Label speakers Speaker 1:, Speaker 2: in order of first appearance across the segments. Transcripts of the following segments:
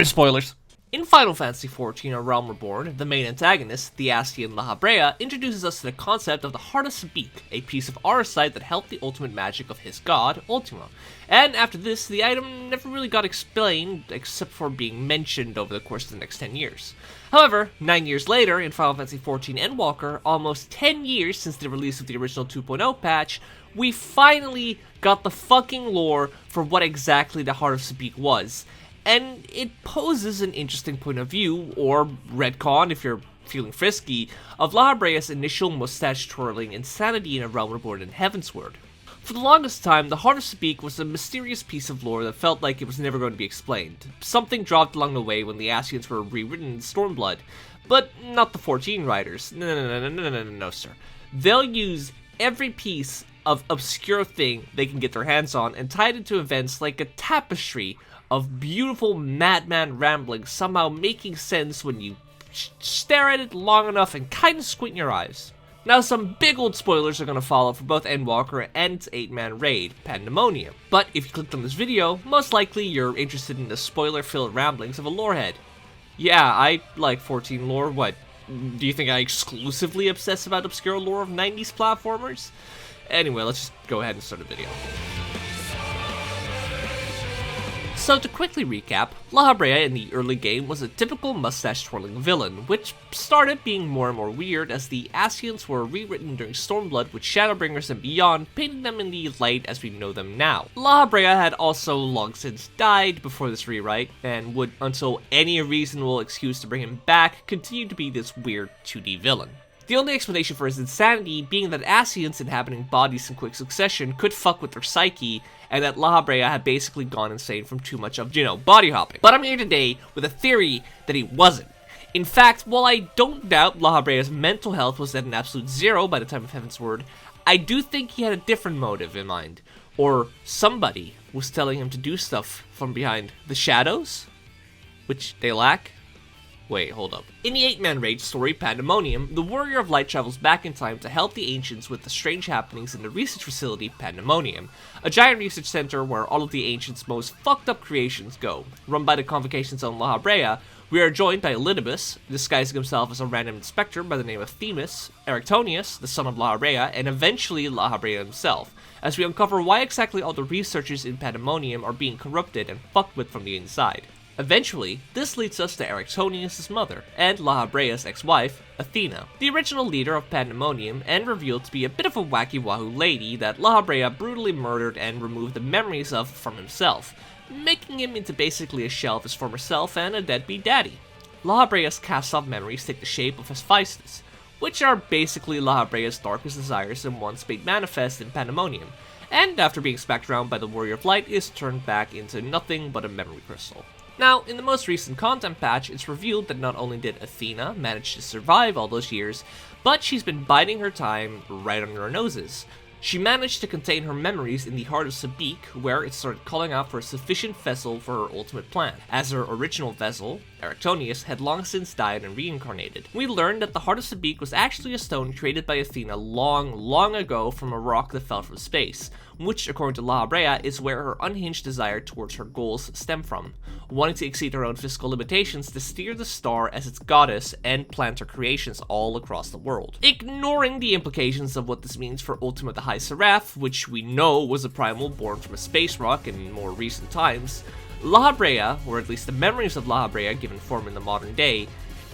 Speaker 1: Spoilers. In Final Fantasy XIV, A Realm Reborn, the main antagonist, the Ascian LAHABREA, introduces us to the concept of the Heart of Sabik, a piece of Auracite that helped the ultimate magic of his god, Ultima. And after this, the item never really got explained, except for being mentioned over the course of the next 10 years. However, 9 years later, in Final Fantasy XIV Endwalker, almost 10 years since the release of the original 2.0 patch, we finally got the fucking lore for what exactly the Heart of Sabik was. And it poses an interesting point of view, or retcon if you're feeling frisky, of LAHABREA's initial mustache-twirling insanity in A Realm Reborn and Heavensward. For the longest time, the Heart of Sabik was a mysterious piece of lore that felt like it was never going to be explained. Something dropped along the way when the Ascians were rewritten in Stormblood, but not the 14 writers. No, sir. They'll use every piece of obscure thing they can get their hands on and tie it into events like a tapestry of beautiful madman ramblings, somehow making sense when you stare at it long enough and kind of squint your eyes. Now, some big old spoilers are going to follow for both Endwalker and its 8-man raid, Pandemonium. But if you clicked on this video, most likely you're interested in the spoiler-filled ramblings of a lorehead. Yeah, I like 14 lore. What, do you think I exclusively obsess about obscure lore of 90s platformers? Anyway, let's just go ahead and start the video. So to quickly recap, LAHABREA in the early game was a typical mustache-twirling villain, which started being more and more weird as the Ascians were rewritten during Stormblood with Shadowbringers and beyond, painting them in the light as we know them now. LAHABREA had also long since died before this rewrite, and would, until any reasonable excuse to bring him back, continue to be this weird 2D villain. The only explanation for his insanity being that Ascians inhabiting bodies in quick succession could fuck with their psyche, and that LAHABREA had basically gone insane from too much of, body hopping. But I'm here today with a theory that he wasn't. In fact, while I don't doubt LAHABREA's mental health was at an absolute zero by the time of Heavensward, I do think he had a different motive in mind. Or somebody was telling him to do stuff from behind the shadows, which they lack. Wait, hold up. In the 8-man raid story, Pandemonium, the Warrior of Light travels back in time to help the Ancients with the strange happenings in the research facility Pandemonium, a giant research center where all of the Ancients' most fucked up creations go. Run by the Convocation's own LAHABREA, we are joined by Elidibus, disguising himself as a random inspector by the name of Themis, Erectonius, the son of LAHABREA, and eventually LAHABREA himself, as we uncover why exactly all the researchers in Pandemonium are being corrupted and fucked with from the inside. Eventually, this leads us to Erectonius' mother, and LAHABREA's ex-wife, Athena, the original leader of Pandemonium, and revealed to be a bit of a wacky wahoo lady that LAHABREA brutally murdered and removed the memories of from himself, making him into basically a shell of his former self and a deadbeat daddy. LAHABREA's cast-off memories take the shape of Hephaestus, which are basically LAHABREA's darkest desires and once made manifest in Pandemonium, and after being smacked around by the Warrior of Light is turned back into nothing but a memory crystal. Now, in the most recent content patch, it's revealed that not only did Athena manage to survive all those years, but she's been biding her time right under our noses. She managed to contain her memories in the Heart of Sabik, where it started calling out for a sufficient vessel for her ultimate plan. As her original vessel, Erectonius had long since died and reincarnated. We learned that the Heart of Sabik was actually a stone created by Athena long ago from a rock that fell from space, which, according to LAHABREA, is where her unhinged desire towards her goals stem from, wanting to exceed her own physical limitations to steer the star as its goddess and plant her creations all across the world. Ignoring the implications of what this means for Ultima the High Seraph, which we know was a primal born from a space rock in more recent times, LAHABREA, or at least the memories of LAHABREA given form in the modern day,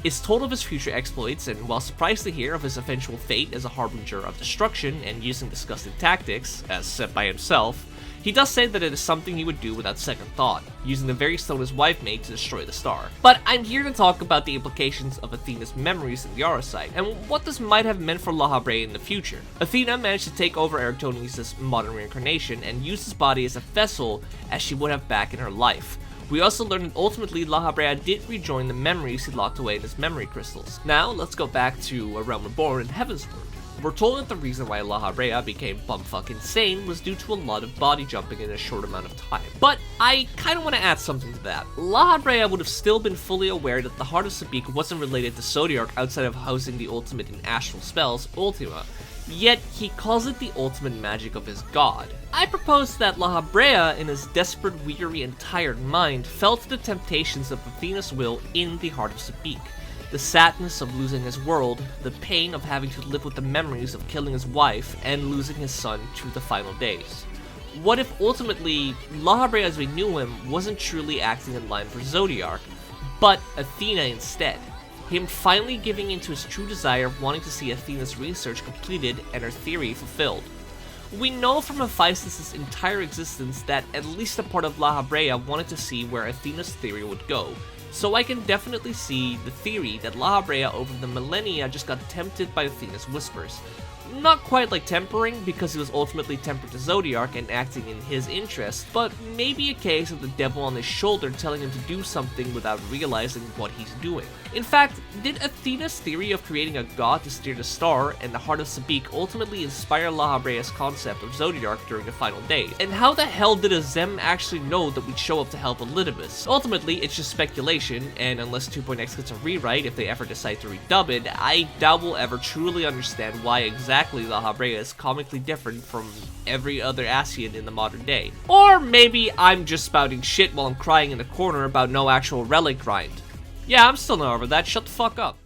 Speaker 1: is told of his future exploits, and while surprised to hear of his eventual fate as a harbinger of destruction and using disgusting tactics, as said by himself, he does say that it is something he would do without second thought, using the very stone his wife made to destroy the star. But I'm here to talk about the implications of Athena's memories in the Auracite, and what this might have meant for LAHABREA in the future. Athena managed to take over Erectonius' modern reincarnation and use his body as a vessel as she would have back in her life. We also learned that ultimately LAHABREA did rejoin the memories he locked away in his memory crystals. Now, let's go back to A Realm Reborn and Heavensward. We're told that the reason why LAHABREA became bumfuck insane was due to a lot of body jumping in a short amount of time. But I kinda wanna add something to that. LAHABREA would have still been fully aware that the Heart of Sabik wasn't related to Zodiark outside of housing the ultimate in astral spells, Ultima. yet he calls it the ultimate magic of his god. I propose that LAHABREA, in his desperate, weary, and tired mind, felt the temptations of Athena's will in the heart of Sabik. The sadness of losing his world, the pain of having to live with the memories of killing his wife and losing his son to the final days. What if ultimately, LAHABREA as we knew him wasn't truly acting in line for Zodiark, but Athena instead? Him finally giving into his true desire of wanting to see Athena's research completed and her theory fulfilled. We know from Hephaestus' entire existence that at least a part of LAHABREA wanted to see where Athena's theory would go, so I can definitely see the theory that LAHABREA over the millennia just got tempted by Athena's whispers. Not quite like tempering, because he was ultimately tempered to Zodiark and acting in his interest, but maybe a case of the devil on his shoulder telling him to do something without realizing what he's doing. In fact, did Athena's theory of creating a god to steer the star and the heart of Sabik ultimately inspire LAHABREA's concept of Zodiark during the final days? And how the hell did Azem actually know that we'd show up to help Elidibus? Ultimately, it's just speculation, and unless 2.x gets a rewrite if they ever decide to redub it, I doubt we'll ever truly understand why exactly LAHABREA is comically different from every other Ascian in the modern day. Or maybe I'm just spouting shit while I'm crying in the corner about no actual relic grind. Yeah, I'm still not over that, shut the fuck up.